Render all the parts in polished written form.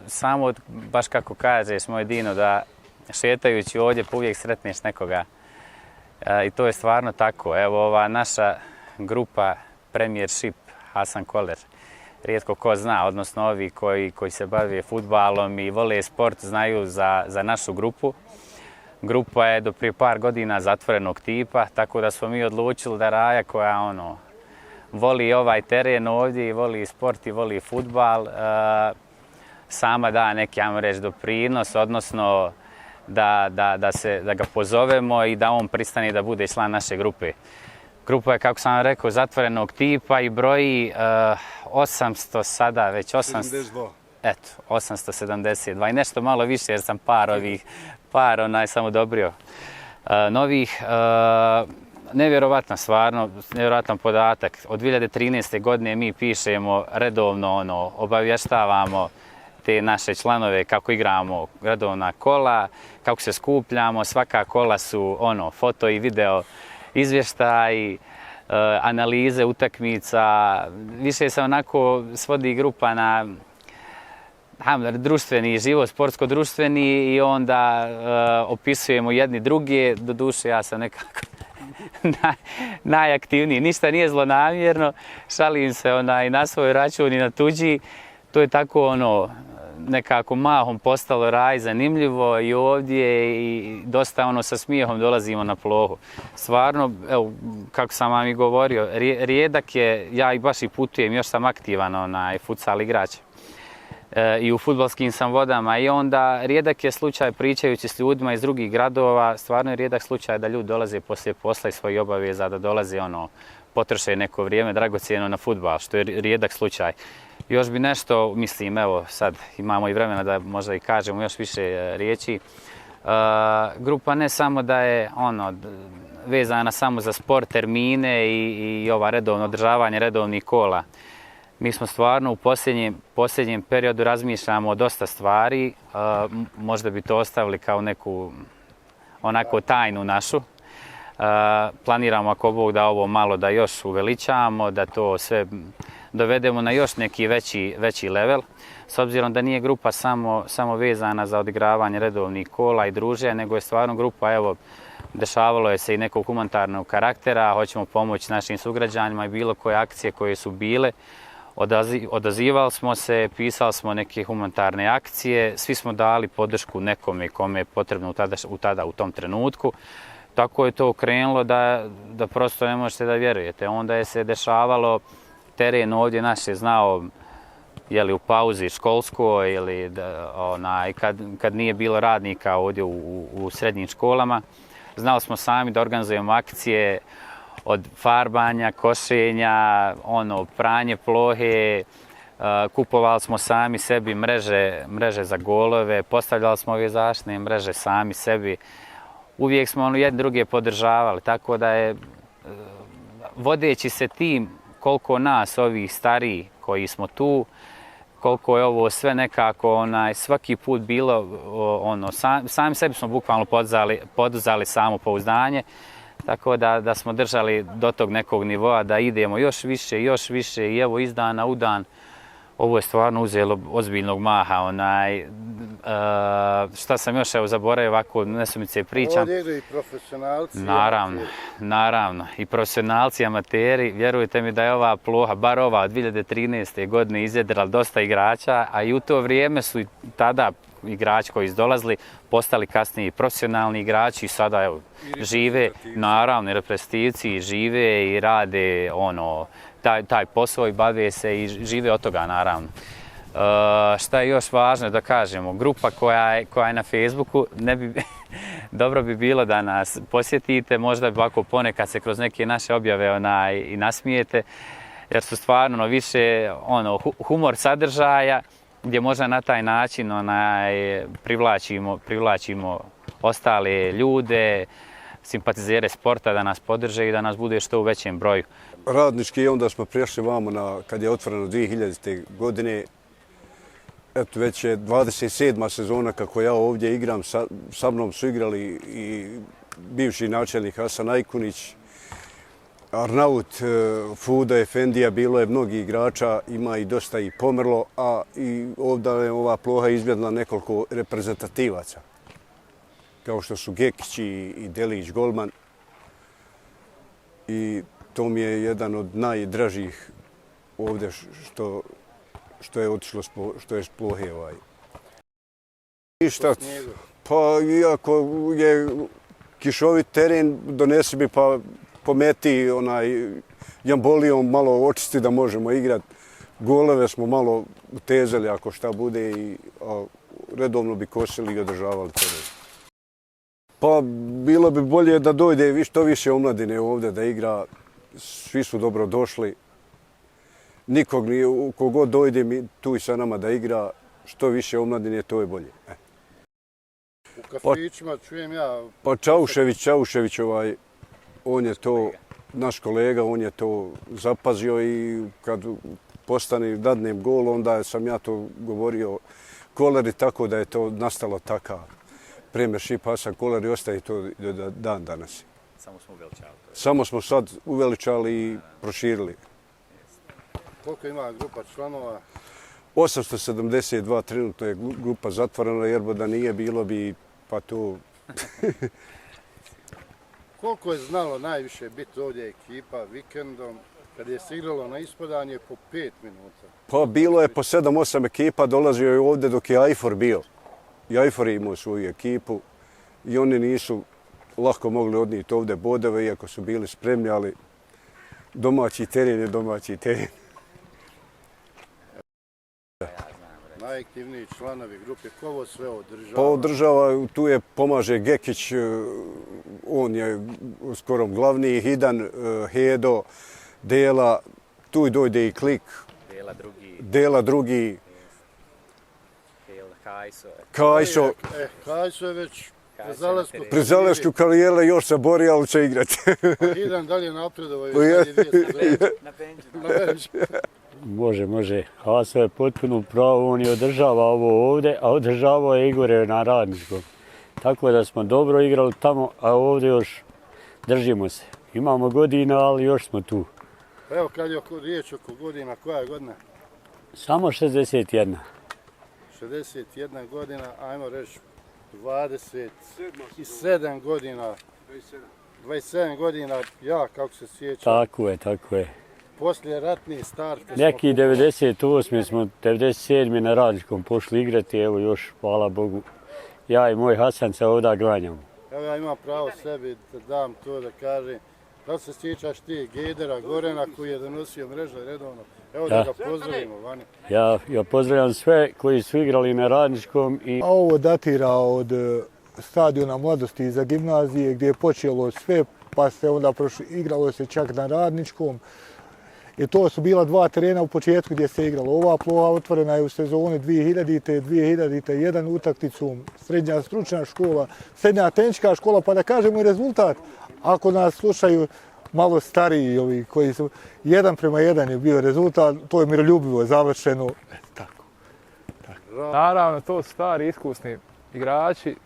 samo, baš kako kažeš, moj Dino, da šetajući ovdje pa uvijek sretneš nekoga. I to je stvarno tako. Evo ova naša grupa Premiership, Hasan Koler, rijetko ko zna, odnosno ovi koji se bave fudbalom i vole sport znaju za našu grupu. Grupa je do prije par godina zatvorenog tipa, tako da smo mi odlučili da Raja koja voli ovaj teren ovdje i voli sport i voli fudbal, sama da neki, ajmo reći, doprinos, odnosno da ga pozovemo i da on pristane da bude član naše grupe. Grupa je, kako sam rekao, zatvorenog tipa i broji 800 sada, već 872 i nešto malo više jer sam par sam odobrio novih. Nevjerovatno, stvarno, nevjerojatan podatak. Od 2013. godine mi pišemo redovno, obavještavamo te naše članove kako igramo redovna kola, kako se skupljamo, svaka kola su foto i video izvještaj, analize utakmica. Više se onako svodi grupa na društveni život, sportsko-društveni i onda opisujemo jedni druge. Doduše ja sam nekako najaktivniji. Ništa nije zlonamjerno, šalim se i na svoj račun i na tuđi. To je tako nekako mahom postalo Raj zanimljivo i ovdje i dosta sa smijehom dolazimo na plohu. Stvarno, evo, kako sam vam i govorio, rijedak je, ja i baš i putujem, još sam aktivan futsal igrač. I u fudbalskim sam vodama i onda rijedak je slučaj pričajući s ljudima iz drugih gradova, stvarno je rijedak slučaj da ljudi dolaze poslije posla i svojih obaveza, da dolaze potroše neko vrijeme dragocjeno na fudbal, što je rijedak slučaj. Još bi nešto, mislim, evo sad imamo i vremena da možda i kažemo još više riječi. Grupa ne samo da je vezana samo za sport, termine i ova redovno održavanje redovnih kola. Mi smo stvarno u posljednjem periodu razmišljamo o dosta stvari, možda bi to ostavili kao neku onako tajnu našu. Planiramo ako Bog da ovo malo da još uveličamo, da to sve dovedemo na još neki veći level. S obzirom da nije grupa samo vezana za odigravanje redovnih kola i druženja, nego je stvarno grupa, evo, dešavalo je se i nekog humanitarnog karaktera, hoćemo pomoći našim sugrađanima i bilo koje akcije koje su bile. Odazivali smo se, pisali smo neke humanitarne akcije, svi smo dali podršku nekome kome je potrebno u tom trenutku. Tako je to krenulo da prosto ne možete da vjerujete. Onda je se dešavalo, teren ovdje naš je znao u pauzi školskoj ili kad nije bilo radnika ovdje u srednjim školama. Znali smo sami da organizujemo akcije od farbanja, košenja, pranje plohe, kupovali smo sami sebi mreže za golove, postavljali smo ove zaštitne mreže sami sebi. Uvijek smo jedni druge podržavali, tako da je vodeći se tim koliko nas, ovih stariji koji smo tu, koliko je ovo sve nekako svaki put bilo, sami sebi smo bukvalno poduzali samopouzdanje, tako da smo držali do tog nekog nivoa da idemo još više i evo iz dana u dan ovo je stvarno uzelo ozbiljnog maha. Šta sam još zaboravio ovako nesumice pričam. Ovdje idu i profesionalci. Naravno. I profesionalci, amateri. Vjerujte mi da je ova ploha, bar ova od 2013. godine izjedrala dosta igrača, a i u to vrijeme su i tada igrači koji izdolazili postali kasnije i profesionalni igrači i sada žive, naravno i reprezentativci, žive i rade taj posao i bave se i žive od toga, naravno. Šta je još važno da kažemo, grupa koja je na Facebooku, dobro bi bilo da nas posjetite, možda bi ovako ponekad se kroz neke naše objave i nasmijete, jer su stvarno više humor sadržaja, gdje možda na taj način privlačimo ostale ljude, simpatizere sporta da nas podrže i da nas bude što u većem broju. Radnički onda smo prešli vamo kad je otvoreno 2000. godine. Eto, već je 27. sezona kako ja ovdje igram. Sa mnom su igrali i bivši načelnik Hasan Ajkunić Arnaut, Fuda, Efendija, bilo je mnogi igrača, ima i dosta i pomrlo, a i ovdje je ova ploha izbjedla nekoliko reprezentativaca, kao što su Gekić i Delić Golman. I to mi je jedan od najdražih ovdje što je otišlo, što je s plohe. Ništa, pa iako je kišovit teren, donesi mi pa pometi jambolijom malo očisti da možemo igrati. Goleve smo malo utezali ako šta bude i redovno bi kosili i održavali teren. Pa bilo bi bolje da dojde što više omladine ovdje da igra. Svi su dobro došli. Nikog nije, kogod dojde tu i sa nama da igra, što više omladine, to je bolje. U kafićima čujem ja... Pa Čaušević, on je to, naš kolega, on je to zapazio i kad postane dadnem gol, onda sam ja to govorio Koleri, tako da je to nastalo takav premješ i pasa Koleri, ostaje to do dan danas. Samo smo uveličali. Samo smo sad uveličali i proširili. Koliko ima grupa članova? 872 trenutno je grupa zatvorena, jer da nije bilo bi pa to... Koliko je znalo najviše biti ovdje ekipa vikendom kad je se igralo na ispadanje po 5 minuta? Pa bilo je po 7-8 ekipa, dolazio je ovdje dok je Ajfor bio. I Ajfor je imao svoju ekipu i oni nisu lako mogli odnijeti ovdje bodove, iako su bili spremni, ali domaći teren je domaći teren. Najaktivniji članovi grupe, ko ovo sve održava? Pa održava, tu je pomaže Gekić, on je skoro glavni, Hidan, Hedo, Dela, tu i dojde i Klik. Dela drugi. Kajso. Kajso je već pri zalasku karijere još se bori, ali će igrati. Hidan dalje napredovao i zadnje 2 sezone. Na benču. Može. Haso je potpuno pravo, on je održava ovo ovdje, a održavao je Igore na Radničkom. Tako da smo dobro igrali tamo, a ovdje još držimo se. Imamo godina, ali još smo tu. Evo kad je riječ oko godina, koja je godina? Samo 61. 61 godina, ajmo reći 27 godina. 27 godina, ja kako se sjećam. Tako je. Poslije ratni start. Neki 98. smo 97. na Radničkom pošli igrati, evo još, hvala Bogu. Ja i moj Hasan se ovdje glanjamo. Evo ja imam pravo sebi da dam to da kažem. Da li se sjećaš ti Gedera Gorena koji je donosio mreže redovno? Evo da ga pozdravimo vani. Ja pozdravljam sve koji su igrali na Radničkom. Ovo datira od stadiona mladosti za gimnazije gdje je počelo sve, pa se onda igralo se čak na Radničkom. I to su bila 2 terena u početku gdje se igralo. Ova ploha otvorena je u sezoni 2000-2001 utakmicom, srednja stručna škola, srednja tehnička škola, pa da kažemo i rezultat. Ako nas slušaju malo stariji ovi koji su 1:1 je bio rezultat, to je miroljubivo završeno. Tako. Naravno, to su stari iskusni igrači.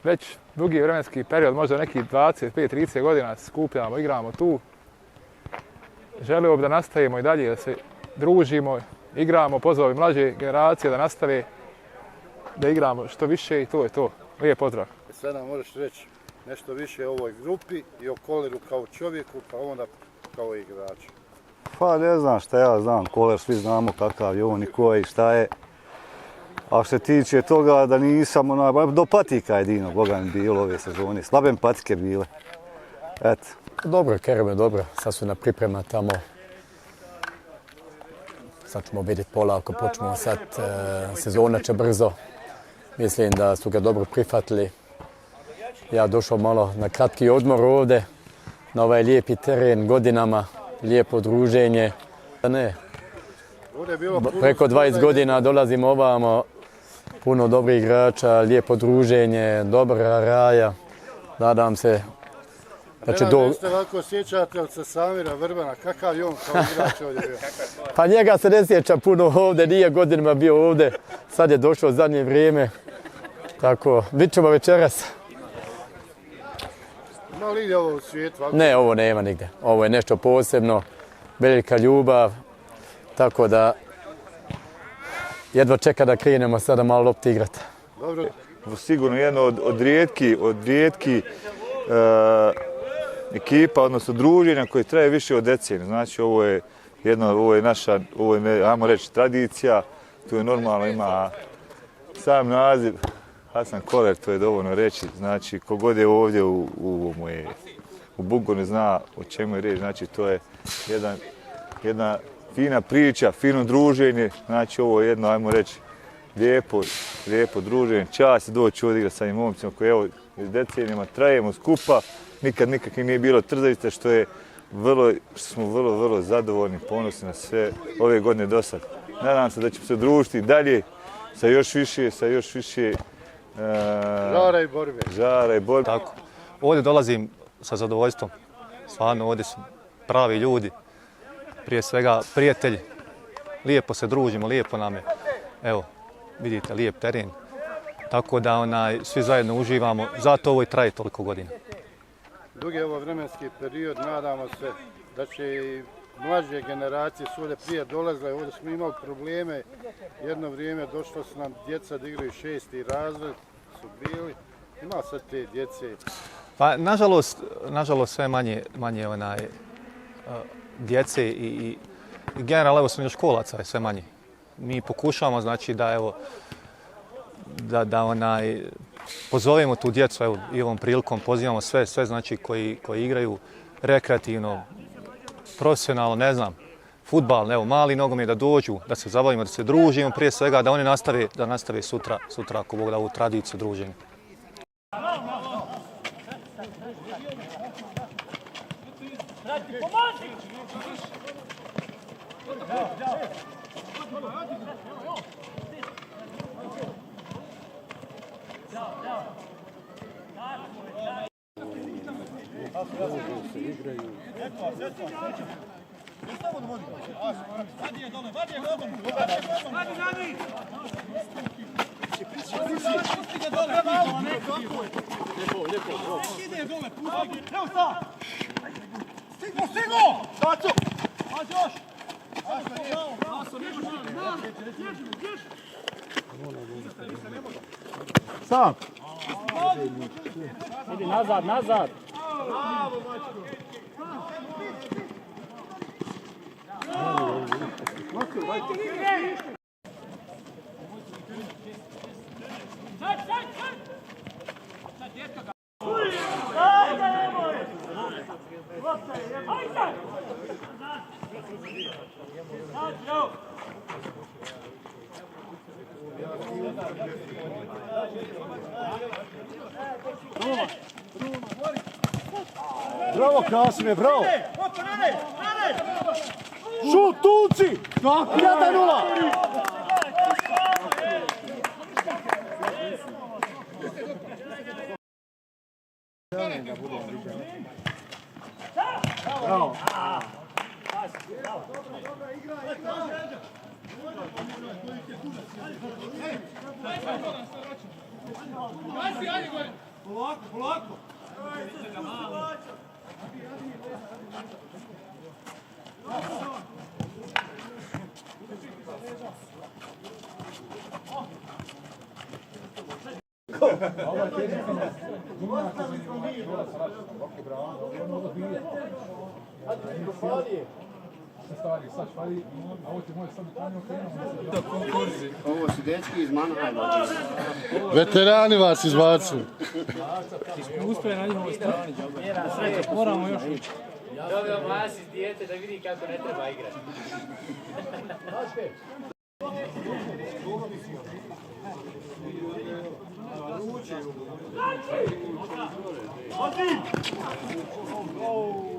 Već dugi vremenski period, možda neki 25-30 godina skupljamo, igramo tu. Želio bi da nastavimo i dalje, da se družimo, igramo, pozvao bi mlađe generacije da nastave, da igramo što više i to je to. Lijep pozdrav. Sad nam možeš reći nešto više o ovoj grupi i o Koleru kao čovjeku, pa onda kao igraču. Pa ne znam šta ja znam, Koler svi znamo kakav je on i ko je i šta je. A što se tiče toga da nisam, do patika jedino, Boga mi bilo ove sezone, slabe patike bile. Eto. Dobro, Kereme, dobro. Sad su na priprema tamo. Sad ćemo vidjeti polako, počnemo sad. Sezona će brzo. Mislim da su ga dobro prihvatili. Ja došao malo na kratki odmor ovdje, na ovaj lijepi teren, godinama, lijepo druženje. Ne, preko 20 godina dolazimo ovamo, puno dobrih igrača, lijepo druženje, dobra raja. Nadam se da će Ne ste ovako sjećate od Samira Vrbana, kakav je on kao igrač ovdje bio? Pa njega se ne sjeća puno ovdje, nije godinama bio ovdje, sad je došao zadnje vrijeme. Tako, vidit ćemo večeras. Ima li ovo u svijetu? Ne, ovo nema nigde. Ovo je nešto posebno, velika ljubav, tako da jedva čeka da krenemo sada malo lopti igrati. Dobro. Sigurno jedno od rijetki ekipa, odnosno druženja koje traje više od decenije. Znači ovo je naša, ajmo reći, tradicija, tu je normalno ima sam naziv Hasan Koler, to je dovoljno reći. Znači kogod je ovdje u Bugoni zna o čemu je riječ, znači to je jedna fina priča, fino druženje, znači ovo je jedno, ajmo reći, lijepo druženje, čast doći odigrati sa ovim momcima koji evo decenijama trajemo skupa, nikad nije bilo trzavice što smo vrlo zadovoljni, ponosni na sve ove godine do sad. Nadam se da ćemo se družiti dalje sa još više žara i borbe. Tako. Ovdje dolazim sa zadovoljstvom, stvarno ovdje su pravi ljudi, prije svega prijatelji, lijepo se družimo, lijepo nam je, evo, vidite, lijep teren, tako da svi zajedno uživamo, zato ovo i traje toliko godina. Dugi je ovo vremenski period, nadamo se da će i mlađe generacije su ovdje prije dolazile, ovdje smo imali probleme, jedno vrijeme došlo su nam djeca da igraju 6. razred, su bili, ima sad te djece. Pa, nažalost sve manje djece i generalno evo srednjoškolaca je sve manje. Mi pokušavamo znači da pozovemo tu djecu, evo i ovom prilikom pozivamo sve znači koji igraju rekreativno, profesionalno, ne znam, fudbal, evo mali nogomet da dođu, da se zabavimo, da se družimo, prije svega da oni nastave sutra ako Bog da ovu tradiciju druženja. Sam! Idi nazad! Bravo Kasime, bravo! Šut, tuci! 1-0! Bravo! Polako! Ovo su dečki iz Mannheima. Veterani vas izbacili. Iskustvo je na njihovoj strani. Moramo još ući. Dobio Vlasi dijete da vidi kako ne treba igrati. Oh!